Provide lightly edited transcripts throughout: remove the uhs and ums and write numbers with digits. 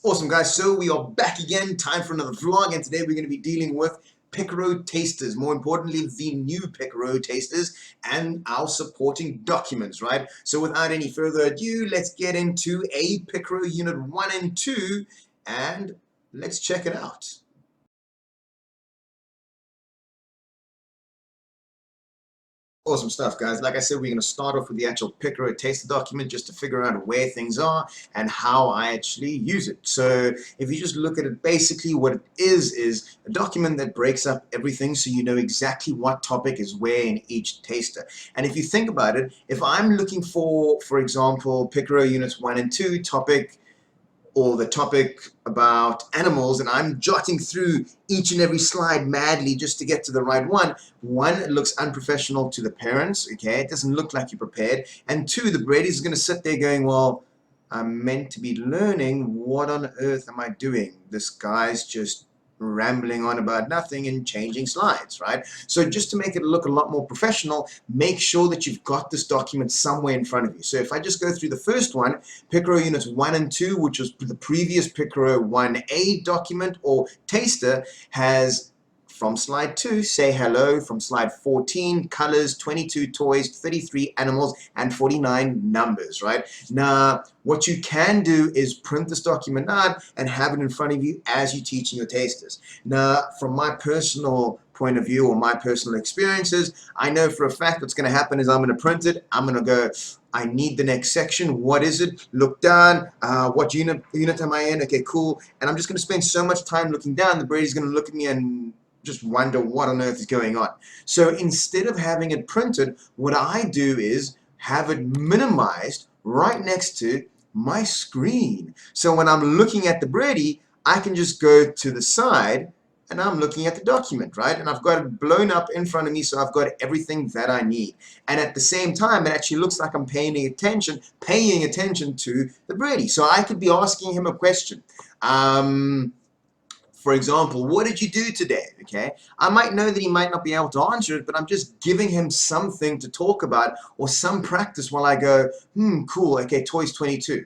Awesome, guys. So we are back again. Time for another vlog, and today we're going to be dealing with Picaro tasters. More importantly, the new Picaro tasters and our supporting documents, right? So without any further ado, let's get into a Picaro Unit 1 and 2, and let's check it out. Awesome stuff, guys. Like I said, we're going to start off with the actual Picaro taster document just to figure out where things are and how I actually use it. So if you just look at it, basically what it is a document that breaks up everything so you know exactly what topic is where in each taster. And if you think about it, if I'm looking for example, Picaro Units 1 and 2 topic, or the topic about animals, and I'm jotting through each and every slide madly just to get to the right one, it looks unprofessional to the parents, okay? It doesn't look like you're prepared. And two, the Brady's going to sit there going, well, I'm meant to be learning. What on earth am I doing? This guy's just rambling on about nothing and changing slides, right? So just to make it look a lot more professional, make sure that you've got this document somewhere in front of you. So if I just go through the first one, Picaro Units 1 and 2, which was the previous Picaro 1A document or taster, has from slide 2, say hello. From slide 14, colors, 22 toys, 33 animals, and 49 numbers, right? Now, what you can do is print this document out and have it in front of you as you're teaching your tasters. Now, from my personal point of view or my personal experiences, I know for a fact what's going to happen is I'm going to print it. I'm going to go, I need the next section. What is it? Look down. What unit am I in? Okay, cool. And I'm just going to spend so much time looking down, the Brady's going to look at me and just wonder what on earth is going on. So instead of having it printed, what I do is have it minimized right next to my screen. So when I'm looking at the Brady, I can just go to the side and I'm looking at the document, right? And I've got it blown up in front of me, so I've got everything that I need. And at the same time, it actually looks like I'm paying attention to the Brady. So I could be asking him a question. For example, what did you do today? Okay, I might know that he might not be able to answer it, but I'm just giving him something to talk about or some practice while I go, cool, okay, toys 22.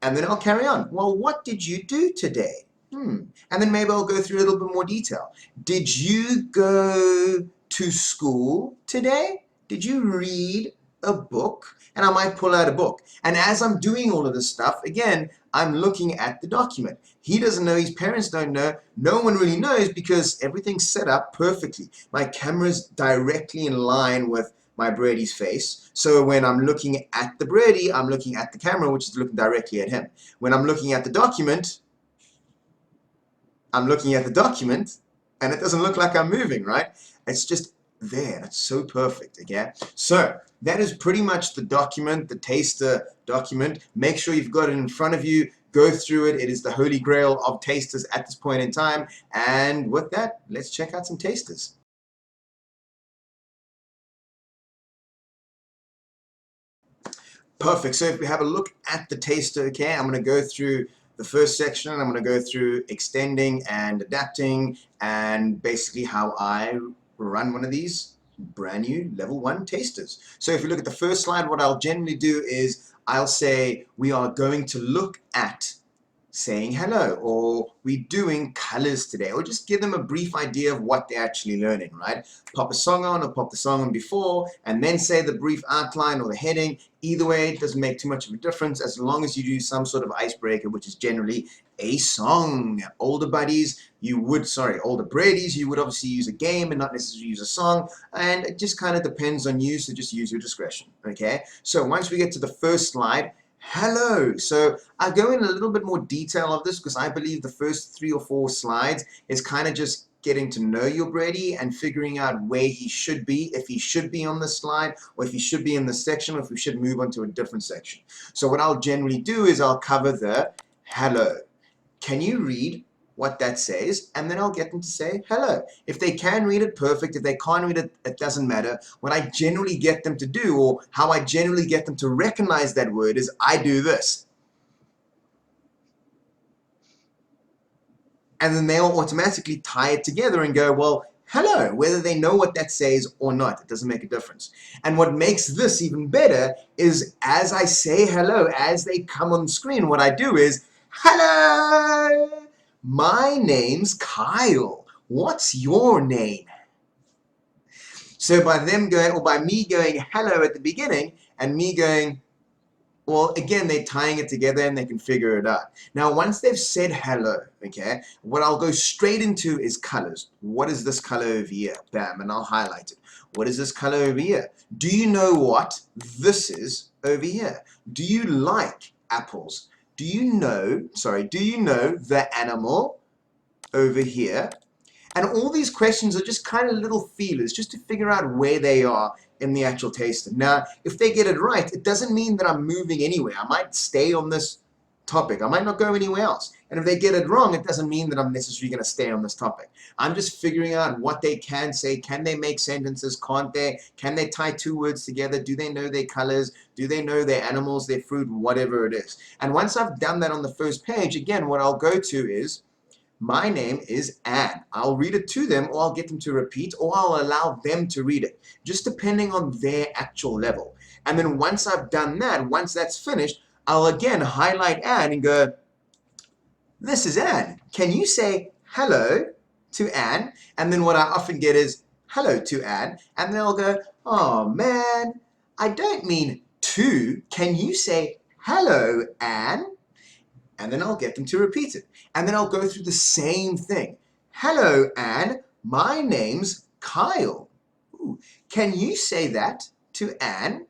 And then I'll carry on. Well, what did you do today? And then maybe I'll go through a little bit more detail. Did you go to school today? Did you read a book? And I might pull out a book. And as I'm doing all of this stuff, again, I'm looking at the document. He doesn't know, his parents don't know, no one really knows because everything's set up perfectly. My camera's directly in line with my Brady's face. So when I'm looking at the Brady, I'm looking at the camera, which is looking directly at him. When I'm looking at the document, I'm looking at the document, and it doesn't look like I'm moving, right? It's just there. It's so perfect, okay? So that is pretty much the document, the taster document. Make sure you've got it in front of you. Go through it. It is the holy grail of tasters at this point in time. And with that, let's check out some tasters. Perfect. So if we have a look at the taster, okay, I'm going to go through the first section. I'm going to go through extending and adapting and basically how I run one of these brand new level 1 tasters. So if you look at the first slide, what I'll generally do is I'll say we are going to look at saying hello, or we're doing colors today, or just give them a brief idea of what they're actually learning, right? Pop a song on or pop the song on before, and then say the brief outline or the heading. Either way, it doesn't make too much of a difference as long as you do some sort of icebreaker, which is generally a song. Older Brady's, you would obviously use a game and not necessarily use a song, and it just kind of depends on you, so just use your discretion, okay? So once we get to the first slide, hello. So I'll go in a little bit more detail of this because I believe the first 3 or 4 slides is kind of just getting to know your Brady and figuring out where he should be, if he should be on the slide, or if he should be in this section, or if we should move on to a different section. So what I'll generally do is I'll cover the hello. Can you read what that says? And then I'll get them to say hello. If they can read it, perfect. If they can't read it, it doesn't matter. What I generally get them to do, or how I generally get them to recognize that word, is I do this. And then they'll automatically tie it together and go, well, hello, whether they know what that says or not. It doesn't make a difference. And what makes this even better is as I say hello, as they come on screen, what I do is hello, my name's Kyle. What's your name? So by them going, or by me going hello at the beginning and me going, well, again, they're tying it together and they can figure it out. Now, once they've said hello, okay, what I'll go straight into is colors. What is this color over here? Bam, and I'll highlight it. What is this color over here? Do you know what this is over here? Do you like apples? Do you know the animal over here? And all these questions are just kind of little feelers just to figure out where they are in the actual taster. Now, if they get it right, it doesn't mean that I'm moving anywhere. I might stay on this topic. I might not go anywhere else. And if they get it wrong, it doesn't mean that I'm necessarily going to stay on this topic. I'm just figuring out what they can say. Can they make sentences? Can't they? Can they tie two words together? Do they know their colors? Do they know their animals, their fruit, whatever it is? And once I've done that on the first page, again, what I'll go to is, my name is Anne. I'll read it to them, or I'll get them to repeat, or I'll allow them to read it, just depending on their actual level. And then once I've done that, once that's finished, I'll again highlight Anne and go, this is Anne. Can you say hello to Anne? And then what I often get is, hello to Anne. And then I'll go, oh man, I don't mean to. Can you say hello, Anne? And then I'll get them to repeat it. And then I'll go through the same thing. Hello, Anne. My name's Kyle. Ooh, can you say that to Anne?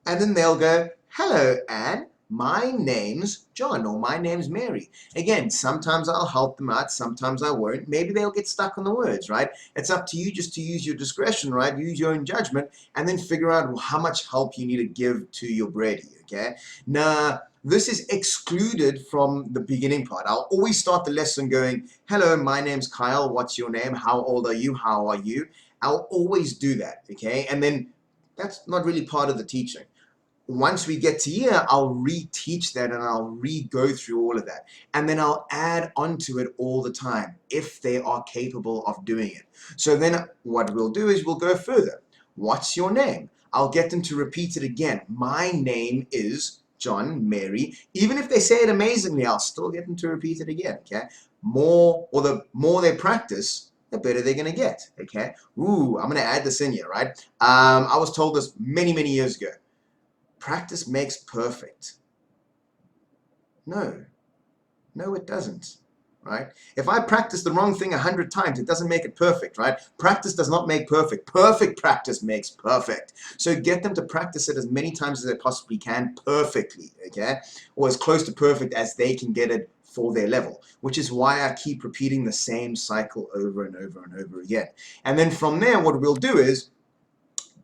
And then they'll go, hello, Anne. My name's John, or my name's Mary. Again, sometimes I'll help them out, sometimes I won't. Maybe they'll get stuck on the words, right? It's up to you just to use your discretion, right? Use your own judgment, and then figure out how much help you need to give to your Brady, okay? Now, this is excluded from the beginning part. I'll always start the lesson going, hello, my name's Kyle. What's your name? How old are you? How are you? I'll always do that, okay? And then that's not really part of the teaching. Once we get to here, I'll reteach that and I'll re-go through all of that. And then I'll add onto it all the time if they are capable of doing it. So then what we'll do is we'll go further. What's your name? I'll get them to repeat it again. My name is John, Mary. Even if they say it amazingly, I'll still get them to repeat it again, okay? The more they practice, the better they're going to get, okay? Ooh, I'm going to add this in here, right? I was told this many, many years ago. Practice makes perfect. No, it doesn't, right? If I practice the wrong thing 100 times, it doesn't make it perfect, right? Practice does not make perfect. Perfect practice makes perfect. So get them to practice it as many times as they possibly can perfectly, okay? Or as close to perfect as they can get it for their level, which is why I keep repeating the same cycle over and over and over again. And then from there, what we'll do is,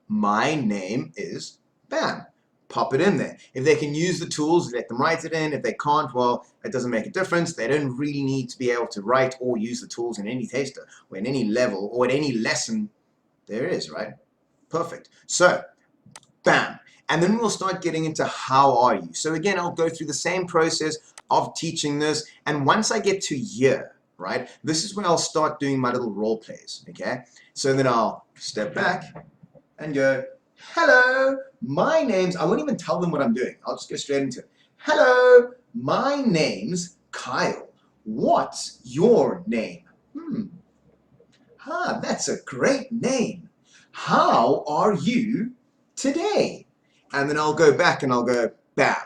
my name is Bam. Pop it in there. If they can use the tools, let them write it in. If they can't, well, it doesn't make a difference. They don't really need to be able to write or use the tools in any taster or in any level or at any lesson there is, right? Perfect. So, bam. And then we'll start getting into how are you. So again, I'll go through the same process of teaching this. And once I get to here, right, this is when I'll start doing my little role plays, okay? So then I'll step back and go, hello, my name's, I won't even tell them what I'm doing. I'll just go straight into it. Hello, my name's Kyle. What's your name? That's a great name. How are you today? And then I'll go back and I'll go, bam.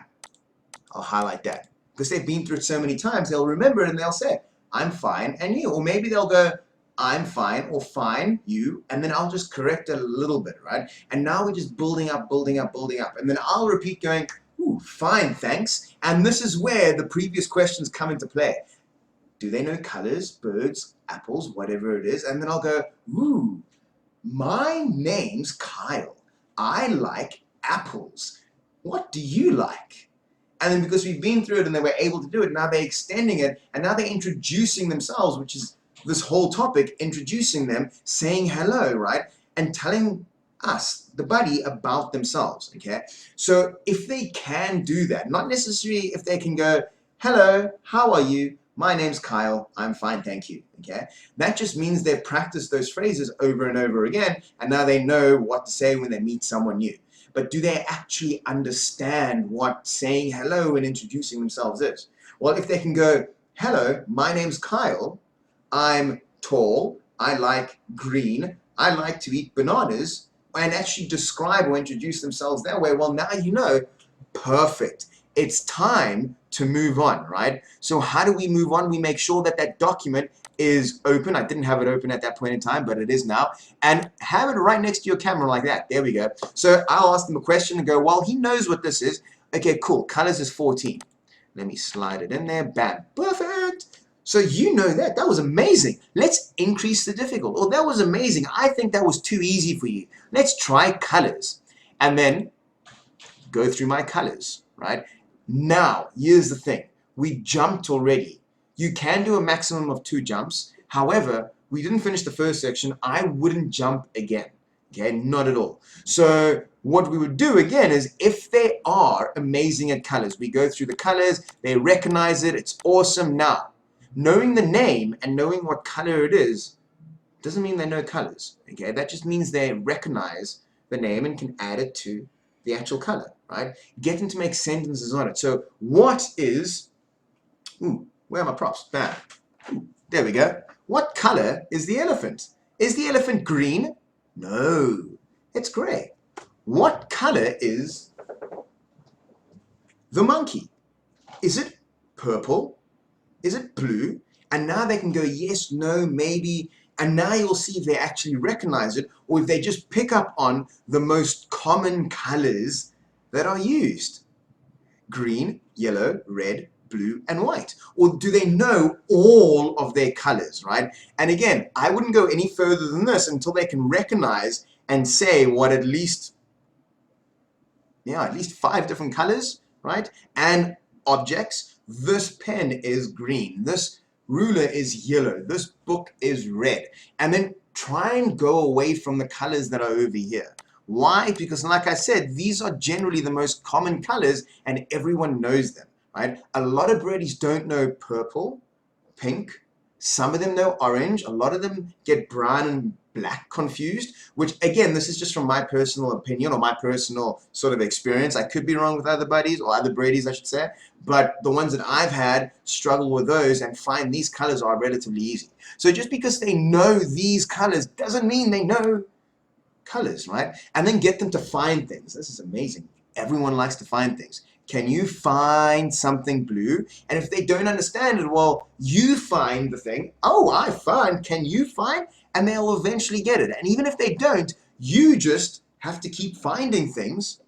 I'll highlight that. Because they've been through it so many times, they'll remember it and they'll say, I'm fine, and you. Or maybe they'll go, I'm fine, or fine, you, and then I'll just correct it a little bit, right? And now we're just building up, building up, building up. And then I'll repeat going, ooh, fine, thanks. And this is where the previous questions come into play. Do they know colors, birds, apples, whatever it is? And then I'll go, ooh, my name's Kyle. I like apples. What do you like? And then because we've been through it and they were able to do it, now they're extending it, and now they're introducing themselves, which is this whole topic, introducing them, saying hello, right? And telling us, the buddy, about themselves, okay? So if they can do that, not necessarily if they can go, hello, how are you? My name's Kyle, I'm fine, thank you, okay? That just means they've practiced those phrases over and over again, and now they know what to say when they meet someone new. but do they actually understand what saying hello and introducing themselves is? Well, if they can go, hello, my name's Kyle, I'm tall, I like green, I like to eat bananas, and actually describe or introduce themselves that way, well, now you know, perfect. It's time to move on, right? So how do we move on? We make sure that that document is open. I didn't have it open at that point in time, but it is now. And have it right next to your camera like that. There we go. So I'll ask them a question and go, well, he knows what this is. Okay, cool. Colors is 14. Let me slide it in there. Bam. Perfect. So you know that. That was amazing. Let's increase the difficulty. Oh, that was amazing. I think that was too easy for you. Let's try colors. And then go through my colors, right? Now, here's the thing. We jumped already. You can do a maximum of 2 jumps. However, we didn't finish the first section. I wouldn't jump again. Okay, not at all. So what we would do again is if they are amazing at colors, we go through the colors, they recognize it, it's awesome. Now, knowing the name and knowing what color it is doesn't mean they know colors. Okay, that just means they recognize the name and can add it to the actual color, right? Get them to make sentences on it. So what is, where are my props? Bam. There we go. What color is the elephant? Is the elephant green? No, it's gray. What color is the monkey? Is it purple? Is it blue? And now they can go yes, no, maybe, and now you'll see if they actually recognize it or if they just pick up on the most common colors that are used. Green, yellow, red, blue, and white. Or do they know all of their colors, right? And again, I wouldn't go any further than this until they can recognize and say what at least 5 different colors, right? And objects. This pen is green. This ruler is yellow. This book is red. And then try and go away from the colors that are over here. Why? Because like I said, these are generally the most common colors and everyone knows them, right? A lot of birdies don't know purple, pink. Some of them know orange. A lot of them get brown and black confused, which again, this is just from my personal opinion or my personal sort of experience. I could be wrong with other buddies or other birdies, I should say, but the ones that I've had struggle with those and find these colors are relatively easy. So just because they know these colors doesn't mean they know colors, right? And then get them to find things. This is amazing. Everyone likes to find things. Can you find something blue? And if they don't understand it, well, you find the thing. Oh, I find. Can you find? And they'll eventually get it. And even if they don't, you just have to keep finding things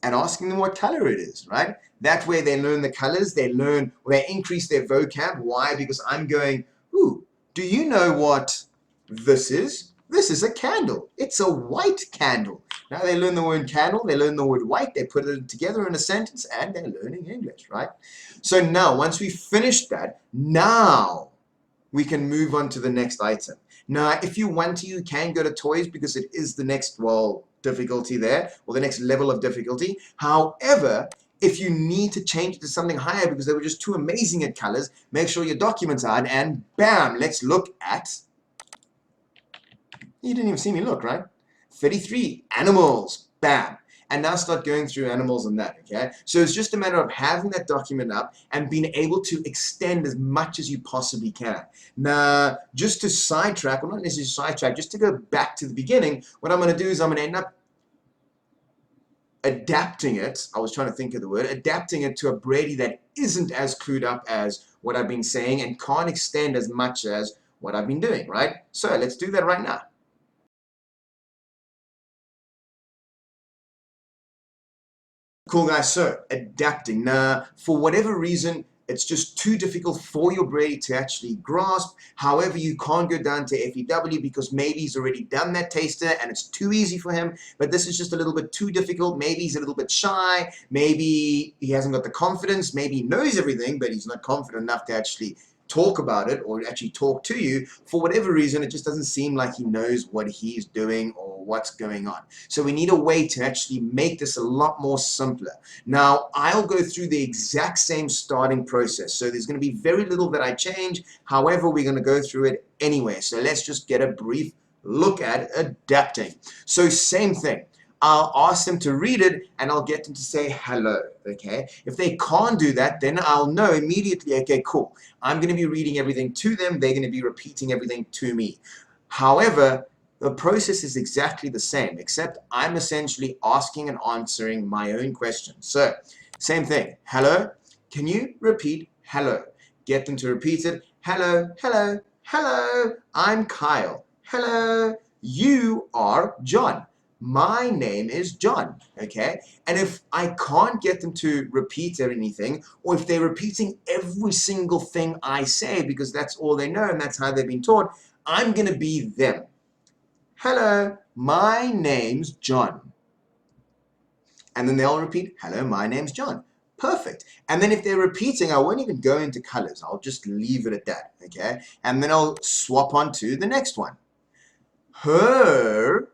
and asking them what color it is, right? That way they learn the colors, they learn, or they increase their vocab. Why? Because I'm going, ooh, do you know what this is? This is a candle. It's a white candle. Now they learn the word candle, they learn the word white, they put it together in a sentence, and they're learning English, right? So now, once we finished that, now we can move on to the next item. Now, if you want to, you can go to toys because it is the next, well, difficulty there, or the next level of difficulty. However, if you need to change it to something higher because they were just too amazing at colors, make sure your documents are on, and bam, let's look at, you didn't even see me look, right? 33, animals, bam. And now start going through animals and that, okay? So it's just a matter of having that document up and being able to extend as much as you possibly can. Now, just to sidetrack, well, not necessarily sidetrack, just to go back to the beginning, what I'm going to do is I'm going to end up adapting it, I was trying to think of the word, adapting it to a Brady that isn't as clued up as what I've been saying and can't extend as much as what I've been doing, right? So let's do that right now. Cool guys, so adapting. Now, for whatever reason, it's just too difficult for your Brady to actually grasp. However, you can't go down to FEW because maybe he's already done that taster and it's too easy for him, but this is just a little bit too difficult. Maybe he's a little bit shy. Maybe he hasn't got the confidence. Maybe he knows everything, but he's not confident enough to actually talk about it or actually talk to you. For whatever reason, it just doesn't seem like he knows what he's doing or what's going on. So we need a way to actually make this a lot more simpler. Now, I'll go through the exact same starting process. So there's going to be very little that I change. However, we're going to go through it anyway. So let's just get a brief look at adapting. So same thing. I'll ask them to read it and I'll get them to say hello, okay? If they can't do that, then I'll know immediately, okay, cool. I'm going to be reading everything to them. They're going to be repeating everything to me. However, the process is exactly the same, except I'm essentially asking and answering my own questions. So, same thing. Hello, can you repeat hello? Get them to repeat it. Hello, hello, hello, I'm Kyle. Hello, you are John. My name is John, okay? And if I can't get them to repeat anything, or if they're repeating every single thing I say because that's all they know and that's how they've been taught, I'm going to be them. Hello, my name's John. And then they'll repeat, hello, my name's John. Perfect. And then if they're repeating, I won't even go into colors. I'll just leave it at that, okay? And then I'll swap on to the next one. Her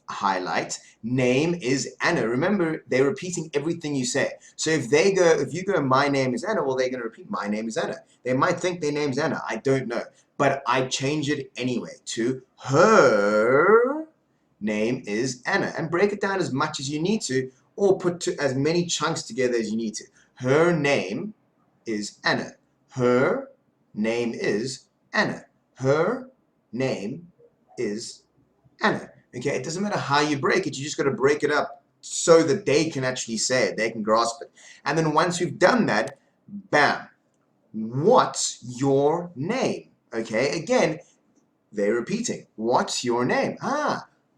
highlight name is Anna. Remember, they're repeating everything you say. So if you go, my name is Anna, well, they're going to repeat, my name is Anna. They might think their name's Anna. I don't know. But I change it anyway to her name is Anna. And break it down as much as you need to, or put as many chunks together as you need to. Her name is Anna. Her name is Anna. Her name is Anna. Okay, it doesn't matter how you break it, you just got to break it up so that they can actually say it, they can grasp it. And then once you've done that, bam, what's your name? Okay, again, they're repeating, what's your name?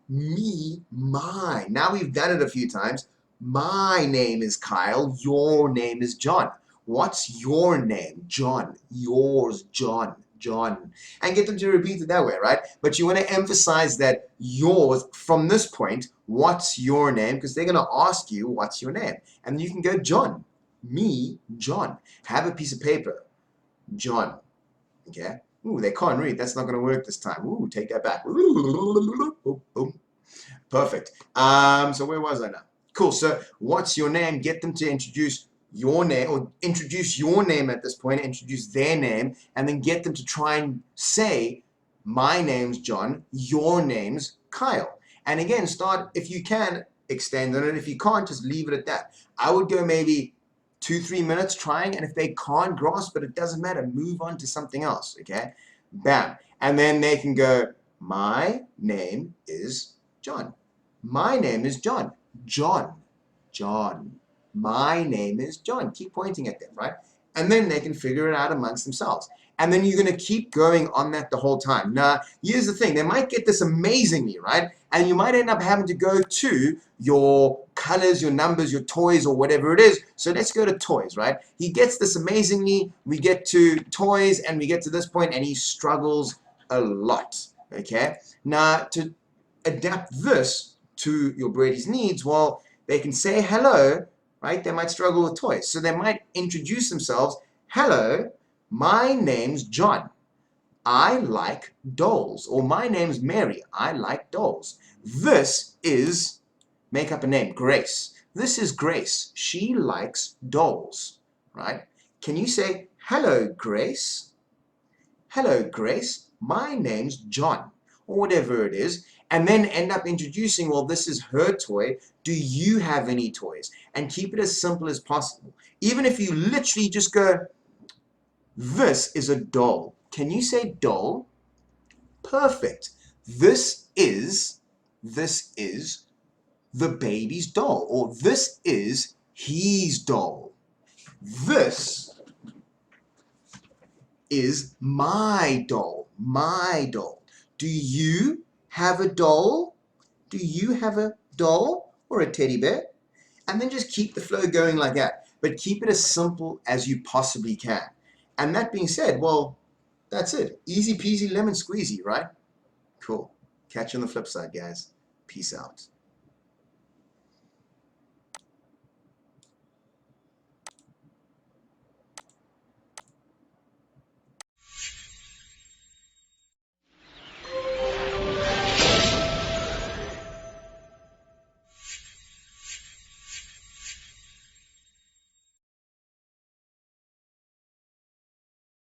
Me, my. Now we've done it a few times. My name is Kyle, your name is John. What's your name? John. Yours, John. John. And get them to repeat it that way, right? But you want to emphasize that yours, from this point, what's your name? Because they're going to ask you, what's your name? And you can go, John. Me, John. Have a piece of paper. John. Okay? Ooh, they can't read. That's not going to work this time. Ooh, take that back. Perfect. So where was I now? Cool. So what's your name? Get them to introduce your name, or introduce your name at this point, introduce their name, and then get them to try and say, my name's John, your name's Kyle. And again, start, if you can, extend on it. If you can't, just leave it at that. I would go maybe 2-3 minutes trying, and if they can't grasp it, it doesn't matter. Move on to something else, okay? Bam. And then they can go, my name is John. My name is John. John. John. My name is John. Keep pointing at them, right? And then they can figure it out amongst themselves. And then you're going to keep going on that the whole time. Now, here's the thing. They might get this amazingly, right? And you might end up having to go to your colors, your numbers, your toys, or whatever it is. So let's go to toys, right? He gets this amazingly. We get to toys, and we get to this point, and he struggles a lot, okay? Now, to adapt this to your Brady's needs, well, they can say hello, right? They might struggle with toys. So they might introduce themselves. Hello, my name's John. I like dolls. Or my name's Mary. I like dolls. This is, make up a name, Grace. This is Grace. She likes dolls, right? Can you say, hello, Grace? Hello, Grace. My name's John. Or whatever it is. And then end up introducing, well, this is her toy. Do you have any toys? And keep it as simple as possible. Even if you literally just go, this is a doll. Can you say doll? Perfect. This is the baby's doll. Or this is his doll. This is my doll. My doll. Do you have a doll? Do you have a doll or a teddy bear? And then just keep the flow going like that. But keep it as simple as you possibly can. And that being said, well, that's it. Easy peasy lemon squeezy, right? Cool. Catch you on the flip side, guys. Peace out.